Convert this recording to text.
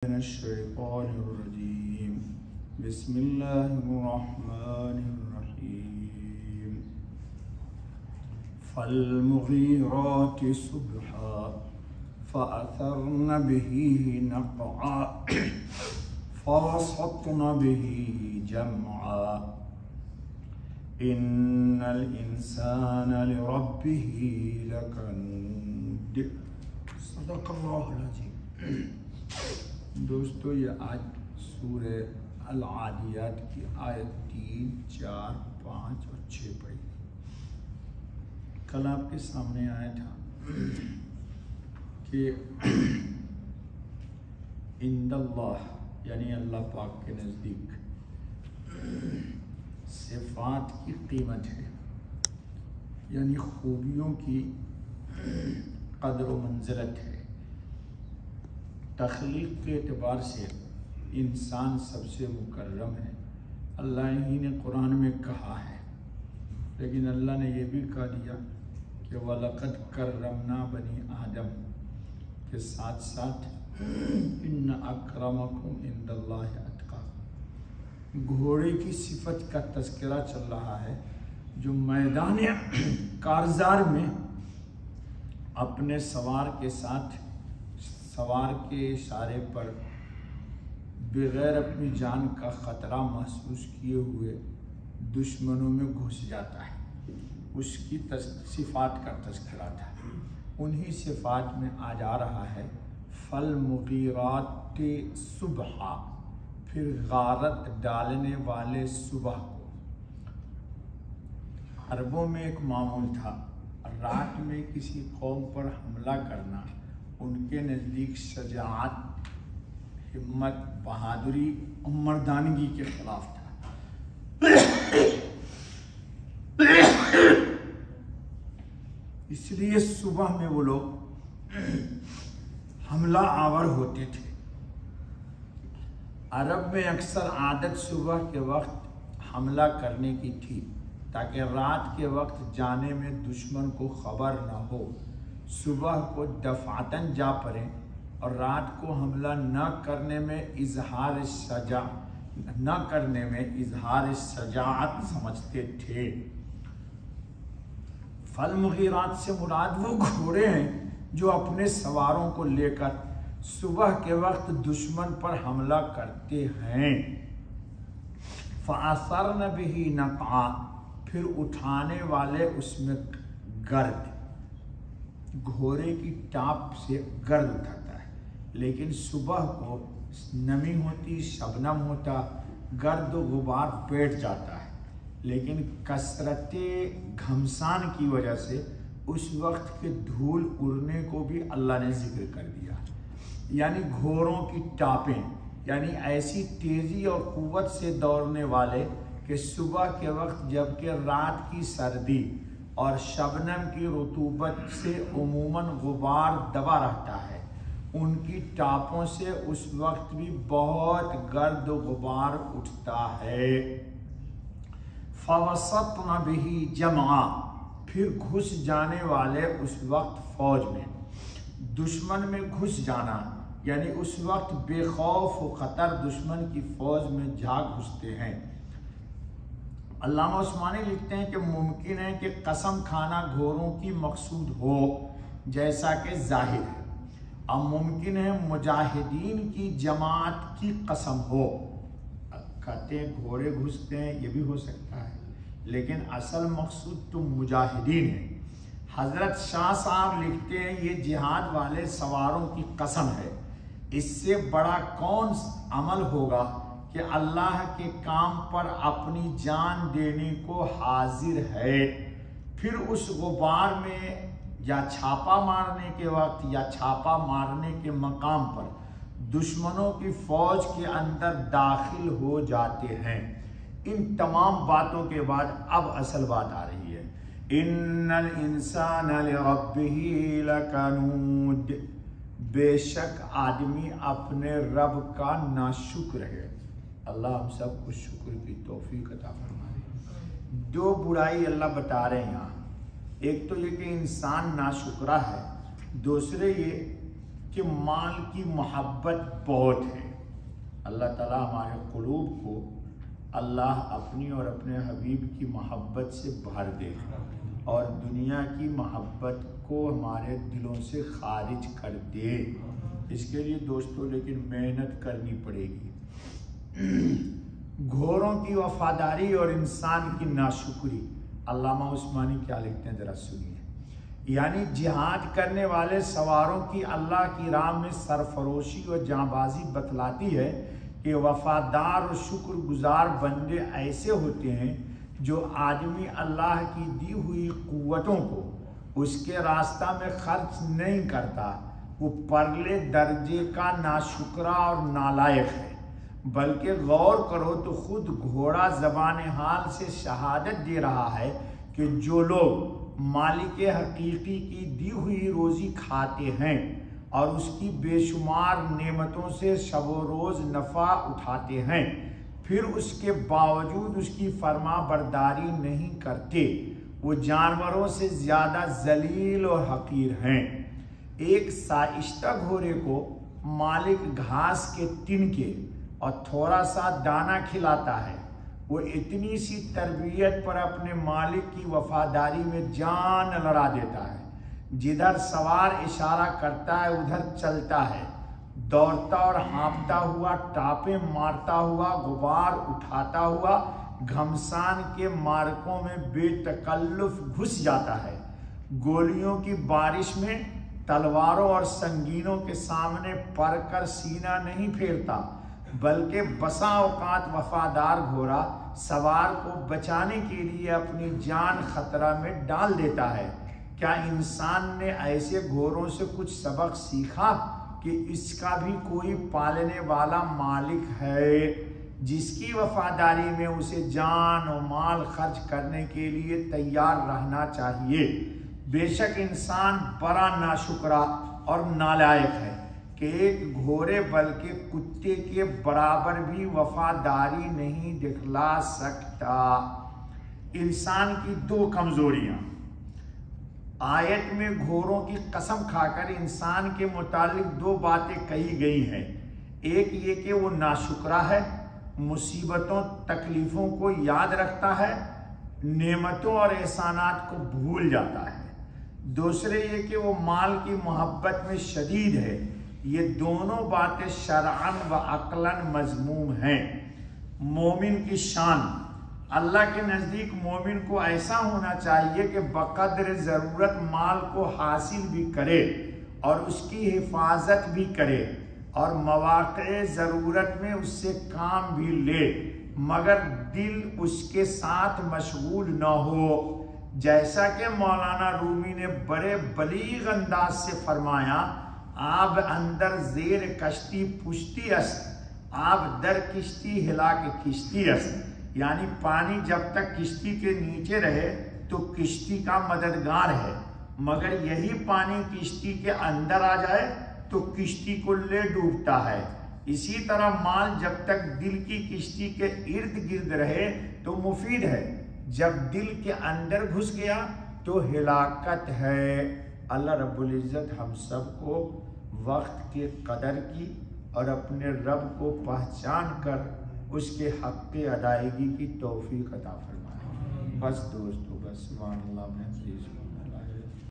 من الشيطان الرجيم بسم الله الرحمن الرحيم فالمغيرات صبحا فأثرن به نقعا فوسطن به جمعا إن الإنسان لربه لكنود صدق الله العظيم۔ دوستو یہ آج سورہ العادیات کی آیت 3، 4، 5 اور 6 پڑھی۔ کل آپ کے سامنے آیا تھا کہ عند اللہ یعنی اللہ پاک کے نزدیک صفات کی قیمت ہے، یعنی خوبیوں کی قدر و منزلت ہے۔ تخلیق کے اعتبار سے انسان سب سے مکرم ہے، اللہ ہی نے قرآن میں کہا ہے، لیکن اللہ نے یہ بھی کہا دیا کہ وَلَقَدْ كَرَّمْنَا بَنِي آدم کے ساتھ ساتھ إِنَّ أَكْرَمَكُمْ عِنْدَ اللَّهِ أَتْقَاكُمْ۔ گھوڑے کی صفت کا تذکرہ چل رہا ہے جو میدان کارزار میں اپنے سوار کے ساتھ سوار کے اشارے پر بغیر اپنی جان کا خطرہ محسوس کیے ہوئے دشمنوں میں گھس جاتا ہے، اس کی صفات کا تذکرہ تھا۔ انہی صفات میں آ جا رہا ہے فالمغیرات صبحا، پھر غارت ڈالنے والے صبح کو۔ عربوں میں ایک معمول تھا، رات میں کسی قوم پر حملہ کرنا ان کے نزدیک شجاعت، ہمت، بہادری اور مردانگی کے خلاف تھا۔ اس لیے صبح میں وہ لوگ حملہ آور ہوتے تھے۔ عرب میں اکثر عادت صبح کے وقت حملہ کرنے کی تھی تاکہ رات کے وقت جانے میں دشمن کو خبر نہ ہو، صبح کو دفعتاً جا پڑیں اور رات کو حملہ نہ کرنے میں اظہار شجاعت سمجھتے تھے۔ فالمغیرات سے مراد وہ گھوڑے ہیں جو اپنے سواروں کو لے کر صبح کے وقت دشمن پر حملہ کرتے ہیں۔ فَأَثَرْنَ بِهِ نَقْعًا، پھر اٹھانے والے اس میں گرد، گھوڑے کی ٹاپ سے گرد اٹھاتا ہے، لیکن صبح کو نمی ہوتی، شبنم ہوتا، گرد و غبار بیٹھ جاتا ہے، لیکن کثرت گھمسان کی وجہ سے اس وقت کے دھول اڑنے کو بھی اللہ نے ذکر کر دیا۔ یعنی گھوڑوں کی ٹاپیں، یعنی ایسی تیزی اور قوت سے دوڑنے والے کہ صبح کے وقت جبکہ رات کی سردی اور شبنم کی رطوبت سے عموماً غبار دبا رہتا ہے، ان کی ٹاپوں سے اس وقت بھی بہت گرد و غبار اٹھتا ہے۔ فَوَسَطْنَ بِهِ جَمْعًا، پھر گھس جانے والے اس وقت فوج میں، دشمن میں گھس جانا یعنی اس وقت بے خوف و خطر دشمن کی فوج میں جا گھستے ہیں۔ علامہ عثمانی لکھتے ہیں کہ ممکن ہے کہ قسم کھانا گھوڑوں کی مقصود ہو جیسا کہ ظاہر ہے، اور ممکن ہے مجاہدین کی جماعت کی قسم ہو، کہتے ہیں گھوڑے گھستے ہیں، یہ بھی ہو سکتا ہے، لیکن اصل مقصود تو مجاہدین ہے۔ حضرت شاہ صاحب لکھتے ہیں یہ جہاد والے سواروں کی قسم ہے، اس سے بڑا کون عمل ہوگا کہ اللہ کے کام پر اپنی جان دینے کو حاضر ہے، پھر اس غبار میں یا چھاپا مارنے کے وقت یا چھاپا مارنے کے مقام پر دشمنوں کی فوج کے اندر داخل ہو جاتے ہیں۔ ان تمام باتوں کے بعد اب اصل بات آ رہی ہے، ان الانسان لربہ لکنود، بے شک آدمی اپنے رب کا ناشکر ہے۔ اللہ ہم سب کو شکر کی توفیق عطا فرمائے۔ دو برائی اللہ بتا رہے ہیں یہاں، ایک تو یہ کہ انسان ناشکرہ ہے، دوسرے یہ کہ مال کی محبت بہت ہے۔ اللہ تعالیٰ ہمارے قلوب کو اللہ اپنی اور اپنے حبیب کی محبت سے بھر دے اور دنیا کی محبت کو ہمارے دلوں سے خارج کر دے۔ اس کے لیے دوستو لیکن محنت کرنی پڑے گی۔ گھوڑوں کی وفاداری اور انسان کی ناشکری۔ علامہ عثمانی کیا لکھتے ہیں ذرا سنیے۔ یعنی جہاد کرنے والے سواروں کی اللہ کی راہ میں سرفروشی اور جانبازی بتلاتی ہے کہ وفادار اور شکر گزار بندے ایسے ہوتے ہیں جو آدمی اللہ کی دی ہوئی قوتوں کو اس کے راستہ میں خرچ نہیں کرتا، وہ پرلے درجے کا ناشکرا اور نالائق ہے۔ بلکہ غور کرو تو خود گھوڑا زبان حال سے شہادت دے رہا ہے کہ جو لوگ مالک حقیقی کی دی ہوئی روزی کھاتے ہیں اور اس کی بے شمار نعمتوں سے شب و روز نفع اٹھاتے ہیں، پھر اس کے باوجود اس کی فرما برداری نہیں کرتے، وہ جانوروں سے زیادہ ذلیل اور حقیر ہیں۔ ایک سائشتہ گھوڑے کو مالک گھاس کے تنکے اور تھوڑا سا دانہ کھلاتا ہے، وہ اتنی سی تربیت پر اپنے مالک کی وفاداری میں جان لڑا دیتا ہے۔ جدھر سوار اشارہ کرتا ہے ادھر چلتا ہے، دوڑتا اور ہانپتا ہوا، ٹاپیں مارتا ہوا، غبار اٹھاتا ہوا گھمسان کے مارکوں میں بے تکلف گھس جاتا ہے۔ گولیوں کی بارش میں تلواروں اور سنگینوں کے سامنے پڑ کر سینہ نہیں پھیرتا، بلکہ بسا اوقات وفادار گھوڑا سوار کو بچانے کے لیے اپنی جان خطرہ میں ڈال دیتا ہے۔ کیا انسان نے ایسے گھوڑوں سے کچھ سبق سیکھا کہ اس کا بھی کوئی پالنے والا مالک ہے جس کی وفاداری میں اسے جان و مال خرچ کرنے کے لیے تیار رہنا چاہیے؟ بے شک انسان بڑا ناشکرا اور نالائق ہے کہ ایک گھوڑے بلکہ کتے کے برابر بھی وفاداری نہیں دکھلا سکتا۔ انسان کی دو کمزوریاں۔ آیت میں گھوڑوں کی قسم کھا کر انسان کے متعلق دو باتیں کہی گئی ہیں۔ ایک یہ کہ وہ ناشکرا ہے، مصیبتوں تکلیفوں کو یاد رکھتا ہے، نعمتوں اور احسانات کو بھول جاتا ہے۔ دوسرے یہ کہ وہ مال کی محبت میں شدید ہے۔ یہ دونوں باتیں شرعاً و عقلاً مذموم ہیں۔ مومن کی شان۔ اللہ کے نزدیک مومن کو ایسا ہونا چاہیے کہ بقدر ضرورت مال کو حاصل بھی کرے اور اس کی حفاظت بھی کرے اور مواقع ضرورت میں اس سے کام بھی لے، مگر دل اس کے ساتھ مشغول نہ ہو۔ جیسا کہ مولانا رومی نے بڑے بلیغ انداز سے فرمایا، آب اندر زیر کشتی پشتی است، آب در کشتی ہلا کے کشتی است۔ یعنی پانی جب تک کشتی کے نیچے رہے تو کشتی کا مددگار ہے، مگر یہی پانی کشتی کے اندر آ جائے تو کشتی کو لے ڈوبتا ہے۔ اسی طرح مال جب تک دل کی کشتی کے ارد گرد رہے تو مفید ہے، جب دل کے اندر گھس گیا تو ہلاکت ہے۔ اللہ رب العزت ہم سب کو وقت کے قدر کی اور اپنے رب کو پہچان کر اس کے حق کی ادائیگی کی توفیق عطا فرمائے۔ بس دوستو، بس سبحان اللہ۔